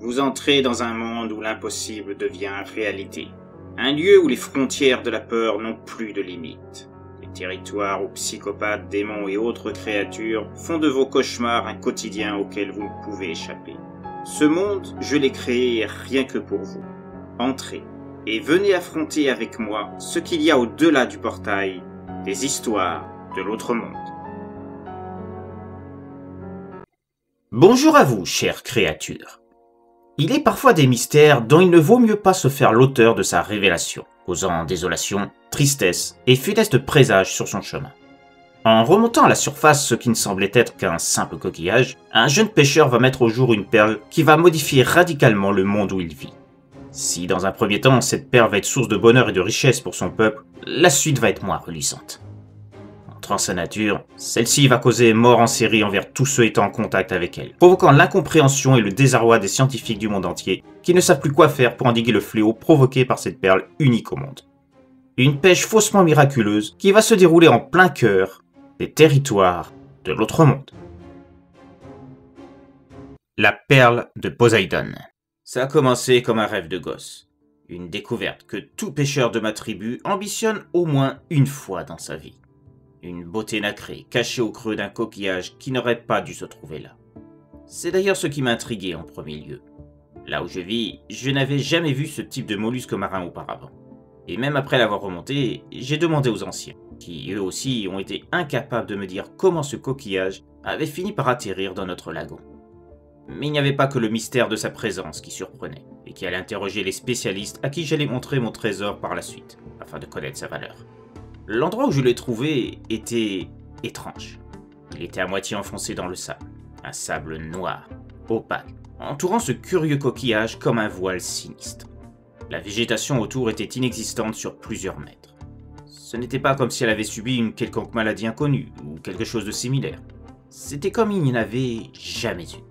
Vous entrez dans un monde où l'impossible devient réalité. Un lieu où les frontières de la peur n'ont plus de limites. Des territoires où psychopathes, démons et autres créatures font de vos cauchemars un quotidien auquel vous ne pouvez échapper. Ce monde, je l'ai créé rien que pour vous. Entrez et venez affronter avec moi ce qu'il y a au-delà du portail, des histoires de l'autre monde. Bonjour à vous, chères créatures. Il est parfois des mystères dont il ne vaut mieux pas se faire l'auteur de sa révélation, causant désolation, tristesse et funeste présage sur son chemin. En remontant à la surface ce qui ne semblait être qu'un simple coquillage, un jeune pêcheur va mettre au jour une perle qui va modifier radicalement le monde où il vit. Si dans un premier temps cette perle va être source de bonheur et de richesse pour son peuple, la suite va être moins reluisante. Entrant sa nature, celle-ci va causer mort en série envers tous ceux étant en contact avec elle, provoquant l'incompréhension et le désarroi des scientifiques du monde entier qui ne savent plus quoi faire pour endiguer le fléau provoqué par cette perle unique au monde. Une pêche faussement miraculeuse qui va se dérouler en plein cœur des territoires de l'autre monde. La perle de Poséidon. Ça a commencé comme un rêve de gosse. Une découverte que tout pêcheur de ma tribu ambitionne au moins une fois dans sa vie. Une beauté nacrée cachée au creux d'un coquillage qui n'aurait pas dû se trouver là. C'est d'ailleurs ce qui m'a intrigué en premier lieu. Là où je vis, je n'avais jamais vu ce type de mollusque marin auparavant. Et même après l'avoir remonté, j'ai demandé aux anciens, qui eux aussi ont été incapables de me dire comment ce coquillage avait fini par atterrir dans notre lagon. Mais il n'y avait pas que le mystère de sa présence qui surprenait, et qui allait interroger les spécialistes à qui j'allais montrer mon trésor par la suite, afin de connaître sa valeur. L'endroit où je l'ai trouvé était étrange. Il était à moitié enfoncé dans le sable, un sable noir, opaque, entourant ce curieux coquillage comme un voile sinistre. La végétation autour était inexistante sur plusieurs mètres. Ce n'était pas comme si elle avait subi une quelconque maladie inconnue, ou quelque chose de similaire. C'était comme il n'y en avait jamais eu.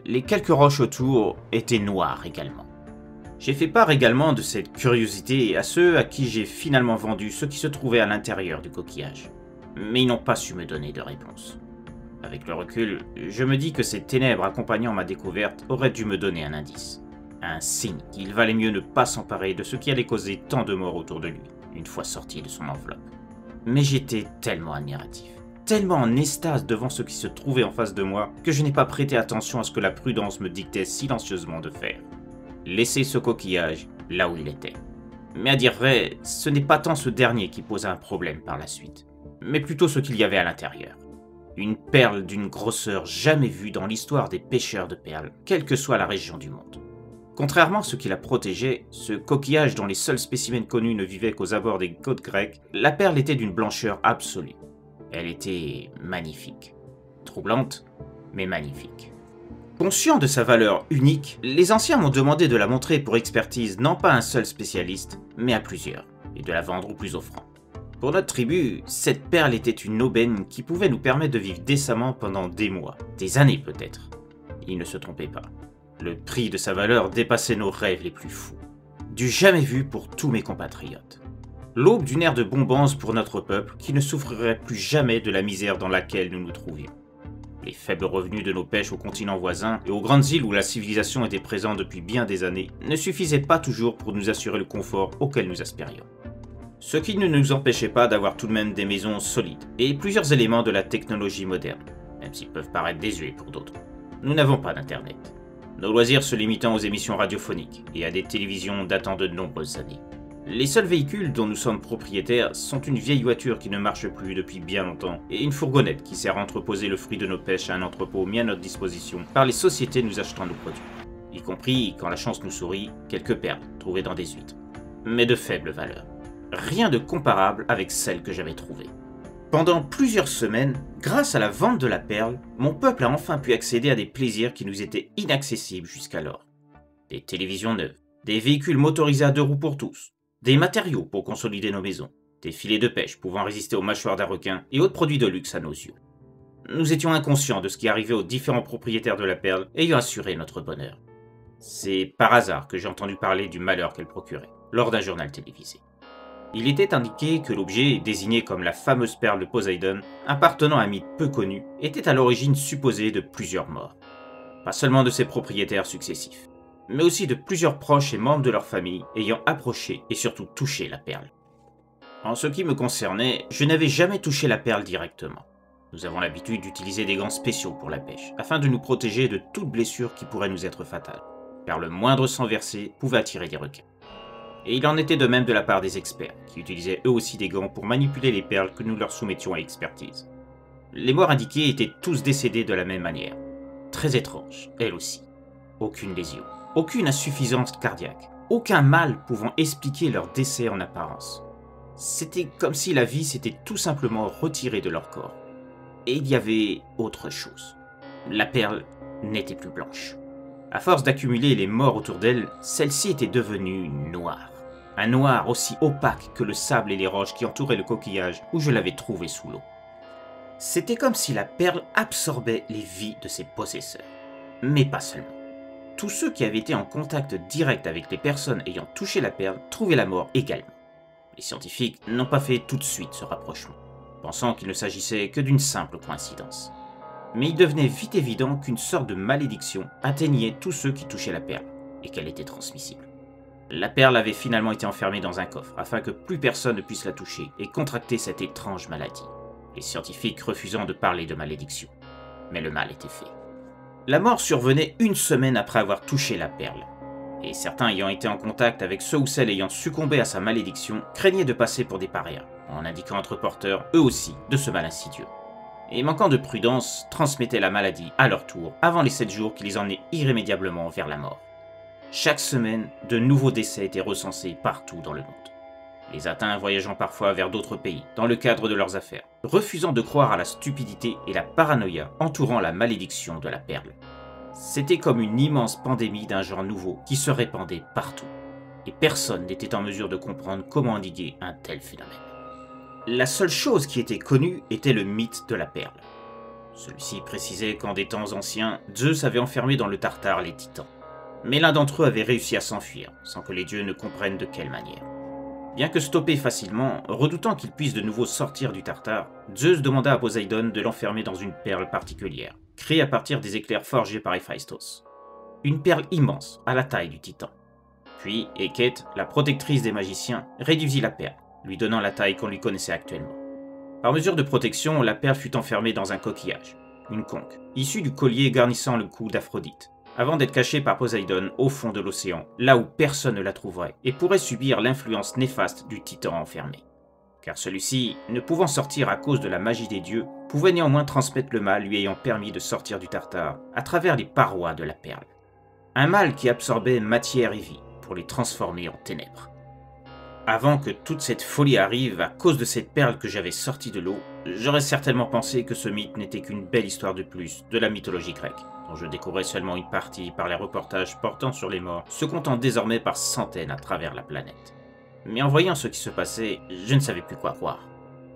Les quelques roches autour étaient noires également. J'ai fait part également de cette curiosité à ceux à qui j'ai finalement vendu ce qui se trouvait à l'intérieur du coquillage. Mais ils n'ont pas su me donner de réponse. Avec le recul, je me dis que ces ténèbres accompagnant ma découverte auraient dû me donner un indice. Un signe qu'il valait mieux ne pas s'emparer de ce qui allait causer tant de morts autour de lui, une fois sorti de son enveloppe. Mais j'étais tellement admiratif, tellement en extase devant ce qui se trouvait en face de moi, que je n'ai pas prêté attention à ce que la prudence me dictait silencieusement de faire. Laisser ce coquillage là où il était. Mais à dire vrai, ce n'est pas tant ce dernier qui posa un problème par la suite, mais plutôt ce qu'il y avait à l'intérieur. Une perle d'une grosseur jamais vue dans l'histoire des pêcheurs de perles, quelle que soit la région du monde. Contrairement à ce qui la protégeait, ce coquillage dont les seuls spécimens connus ne vivaient qu'aux abords des côtes grecques, la perle était d'une blancheur absolue. Elle était magnifique. Troublante, mais magnifique. Conscient de sa valeur unique, les anciens m'ont demandé de la montrer pour expertise non pas à un seul spécialiste, mais à plusieurs, et de la vendre au plus offrant. Pour notre tribu, cette perle était une aubaine qui pouvait nous permettre de vivre décemment pendant des mois, des années peut-être. Il ne se trompait pas. Le prix de sa valeur dépassait nos rêves les plus fous. Du jamais vu pour tous mes compatriotes. L'aube d'une ère de bombance pour notre peuple qui ne souffrirait plus jamais de la misère dans laquelle nous nous trouvions. Les faibles revenus de nos pêches aux continents voisins et aux grandes îles où la civilisation était présente depuis bien des années ne suffisaient pas toujours pour nous assurer le confort auquel nous aspirions. Ce qui ne nous empêchait pas d'avoir tout de même des maisons solides et plusieurs éléments de la technologie moderne, même s'ils peuvent paraître désuets pour d'autres. Nous n'avons pas d'internet. Nos loisirs se limitant aux émissions radiophoniques et à des télévisions datant de nombreuses années. Les seuls véhicules dont nous sommes propriétaires sont une vieille voiture qui ne marche plus depuis bien longtemps et une fourgonnette qui sert à entreposer le fruit de nos pêches à un entrepôt mis à notre disposition par les sociétés nous achetant nos produits, y compris, quand la chance nous sourit, quelques perles trouvées dans des huîtres, mais de faible valeur. Rien de comparable avec celle que j'avais trouvée. Pendant plusieurs semaines, grâce à la vente de la perle, mon peuple a enfin pu accéder à des plaisirs qui nous étaient inaccessibles jusqu'alors. Des télévisions neuves, des véhicules motorisés à 2 roues pour tous, des matériaux pour consolider nos maisons, des filets de pêche pouvant résister aux mâchoires d'un requin et autres produits de luxe à nos yeux. Nous étions inconscients de ce qui arrivait aux différents propriétaires de la perle ayant assuré notre bonheur. C'est par hasard que j'ai entendu parler du malheur qu'elle procurait, lors d'un journal télévisé. Il était indiqué que l'objet, désigné comme la fameuse perle de Poséidon, appartenant à un mythe peu connu, était à l'origine supposée de plusieurs morts. Pas seulement de ses propriétaires successifs, mais aussi de plusieurs proches et membres de leur famille ayant approché et surtout touché la perle. En ce qui me concernait, je n'avais jamais touché la perle directement. Nous avons l'habitude d'utiliser des gants spéciaux pour la pêche, afin de nous protéger de toute blessure qui pourrait nous être fatale, car le moindre sang versé pouvait attirer des requins. Et il en était de même de la part des experts, qui utilisaient eux aussi des gants pour manipuler les perles que nous leur soumettions à expertise. Les morts indiqués étaient tous décédés de la même manière. Très étrange, elles aussi. Aucune lésion, aucune insuffisance cardiaque, aucun mal pouvant expliquer leur décès en apparence. C'était comme si la vie s'était tout simplement retirée de leur corps. Et il y avait autre chose. La perle n'était plus blanche. À force d'accumuler les morts autour d'elle, celle-ci était devenue noire. Un noir aussi opaque que le sable et les roches qui entouraient le coquillage où je l'avais trouvée sous l'eau. C'était comme si la perle absorbait les vies de ses possesseurs. Mais pas seulement. Tous ceux qui avaient été en contact direct avec les personnes ayant touché la perle trouvaient la mort également. Les scientifiques n'ont pas fait tout de suite ce rapprochement, pensant qu'il ne s'agissait que d'une simple coïncidence. Mais il devenait vite évident qu'une sorte de malédiction atteignait tous ceux qui touchaient la perle, et qu'elle était transmissible. La perle avait finalement été enfermée dans un coffre, afin que plus personne ne puisse la toucher et contracter cette étrange maladie, les scientifiques refusant de parler de malédiction. Mais le mal était fait. La mort survenait une semaine après avoir touché la perle, et certains ayant été en contact avec ceux ou celles ayant succombé à sa malédiction craignaient de passer pour des parias, en indiquant être porteurs, eux aussi, de ce mal insidieux. Et manquant de prudence, transmettaient la maladie à leur tour, avant les 7 jours qui les emmenaient irrémédiablement vers la mort. Chaque semaine, de nouveaux décès étaient recensés partout dans le monde. Les atteints voyageant parfois vers d'autres pays, dans le cadre de leurs affaires, refusant de croire à la stupidité et la paranoïa entourant la malédiction de la perle. C'était comme une immense pandémie d'un genre nouveau qui se répandait partout, et personne n'était en mesure de comprendre comment endiguer un tel phénomène. La seule chose qui était connue était le mythe de la perle. Celui-ci précisait qu'en des temps anciens, Zeus avait enfermé dans le Tartare les titans. Mais l'un d'entre eux avait réussi à s'enfuir, sans que les dieux ne comprennent de quelle manière. Bien que stoppé facilement, redoutant qu'il puisse de nouveau sortir du Tartare, Zeus demanda à Poséidon de l'enfermer dans une perle particulière, créée à partir des éclairs forgés par Héphaïstos. Une perle immense, à la taille du titan. Puis, Hécate, la protectrice des magiciens, réduisit la perle, lui donnant la taille qu'on lui connaissait actuellement. Par mesure de protection, la perle fut enfermée dans un coquillage, une conque, issue du collier garnissant le cou d'Aphrodite, avant d'être cachée par Poséidon au fond de l'océan, là où personne ne la trouverait, et pourrait subir l'influence néfaste du titan enfermé. Car celui-ci, ne pouvant sortir à cause de la magie des dieux, pouvait néanmoins transmettre le mal lui ayant permis de sortir du Tartare à travers les parois de la perle. Un mal qui absorbait matière et vie, pour les transformer en ténèbres. Avant que toute cette folie arrive à cause de cette perle que j'avais sortie de l'eau, j'aurais certainement pensé que ce mythe n'était qu'une belle histoire de plus de la mythologie grecque, dont je découvrais seulement une partie par les reportages portant sur les morts, se comptant désormais par centaines à travers la planète. Mais en voyant ce qui se passait, je ne savais plus quoi croire.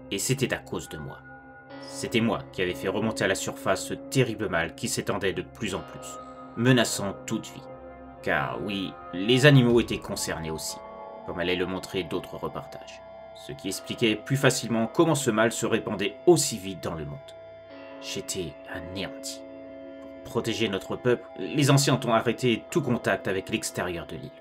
Et c'était à cause de moi. C'était moi qui avais fait remonter à la surface ce terrible mal qui s'étendait de plus en plus, menaçant toute vie. Car oui, les animaux étaient concernés aussi, comme allaient le montrer d'autres reportages, ce qui expliquait plus facilement comment ce mal se répandait aussi vite dans le monde. J'étais anéanti. Pour protéger notre peuple, les anciens ont arrêté tout contact avec l'extérieur de l'île.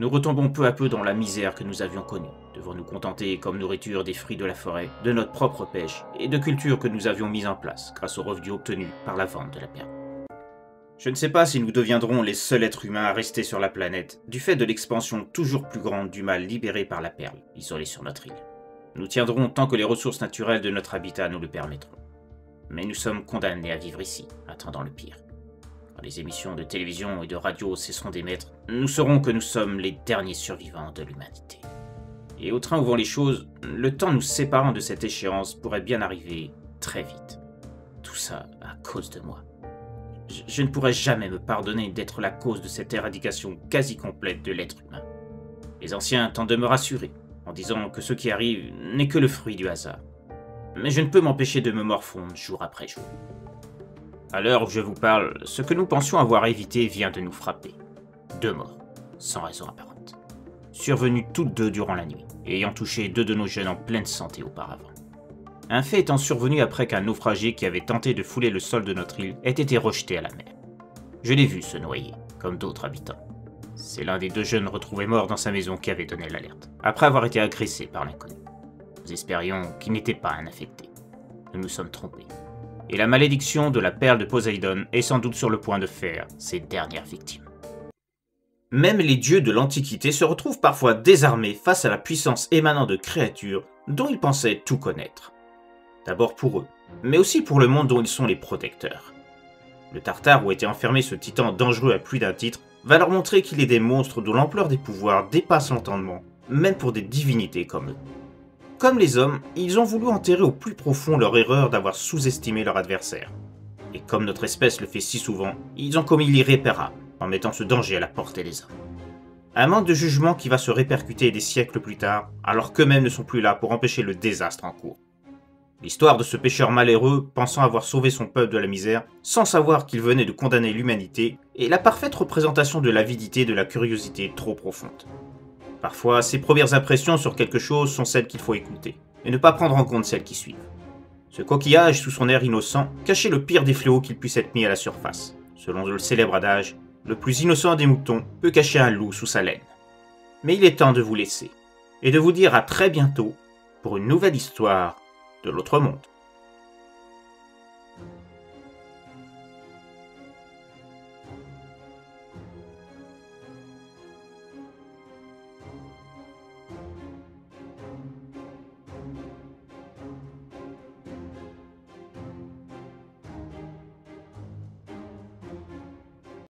Nous retombons peu à peu dans la misère que nous avions connue, devant nous contenter comme nourriture des fruits de la forêt, de notre propre pêche et de culture que nous avions mise en place grâce aux revenus obtenus par la vente de la perle. Je ne sais pas si nous deviendrons les seuls êtres humains à rester sur la planète, du fait de l'expansion toujours plus grande du mal libéré par la perle, isolée sur notre île. Nous tiendrons tant que les ressources naturelles de notre habitat nous le permettront. Mais nous sommes condamnés à vivre ici, attendant le pire. Quand les émissions de télévision et de radio cesseront d'émettre, nous saurons que nous sommes les derniers survivants de l'humanité. Et au train où vont les choses, le temps nous séparant de cette échéance pourrait bien arriver très vite. Tout ça à cause de moi. Je ne pourrais jamais me pardonner d'être la cause de cette éradication quasi complète de l'être humain. Les anciens tentent de me rassurer, en disant que ce qui arrive n'est que le fruit du hasard. Mais je ne peux m'empêcher de me morfondre jour après jour. À l'heure où je vous parle, ce que nous pensions avoir évité vient de nous frapper. 2 morts, sans raison apparente. Survenues toutes 2 durant la nuit, et ayant touché 2 de nos jeunes en pleine santé auparavant. Un fait étant survenu après qu'un naufragé qui avait tenté de fouler le sol de notre île ait été rejeté à la mer. Je l'ai vu se noyer, comme d'autres habitants. C'est l'un des deux jeunes retrouvés morts dans sa maison qui avait donné l'alerte, après avoir été agressé par l'inconnu. Nous espérions qu'il n'était pas un infecté. Nous nous sommes trompés. Et la malédiction de la perle de Poséidon est sans doute sur le point de faire ses dernières victimes. Même les dieux de l'Antiquité se retrouvent parfois désarmés face à la puissance émanant de créatures dont ils pensaient tout connaître. D'abord pour eux, mais aussi pour le monde dont ils sont les protecteurs. Le Tartare où était enfermé ce titan dangereux à plus d'un titre va leur montrer qu'il est des monstres dont l'ampleur des pouvoirs dépasse l'entendement, même pour des divinités comme eux. Comme les hommes, ils ont voulu enterrer au plus profond leur erreur d'avoir sous-estimé leur adversaire. Et comme notre espèce le fait si souvent, ils ont commis l'irréparable, en mettant ce danger à la portée des hommes. Un manque de jugement qui va se répercuter des siècles plus tard, alors qu'eux-mêmes ne sont plus là pour empêcher le désastre en cours. L'histoire de ce pécheur malheureux, pensant avoir sauvé son peuple de la misère, sans savoir qu'il venait de condamner l'humanité, est la parfaite représentation de l'avidité et de la curiosité trop profonde. Parfois, ses premières impressions sur quelque chose sont celles qu'il faut écouter, et ne pas prendre en compte celles qui suivent. Ce coquillage, sous son air innocent, cachait le pire des fléaux qu'il puisse être mis à la surface. Selon le célèbre adage, le plus innocent des moutons peut cacher un loup sous sa laine. Mais il est temps de vous laisser, et de vous dire à très bientôt pour une nouvelle histoire de l'autre monde.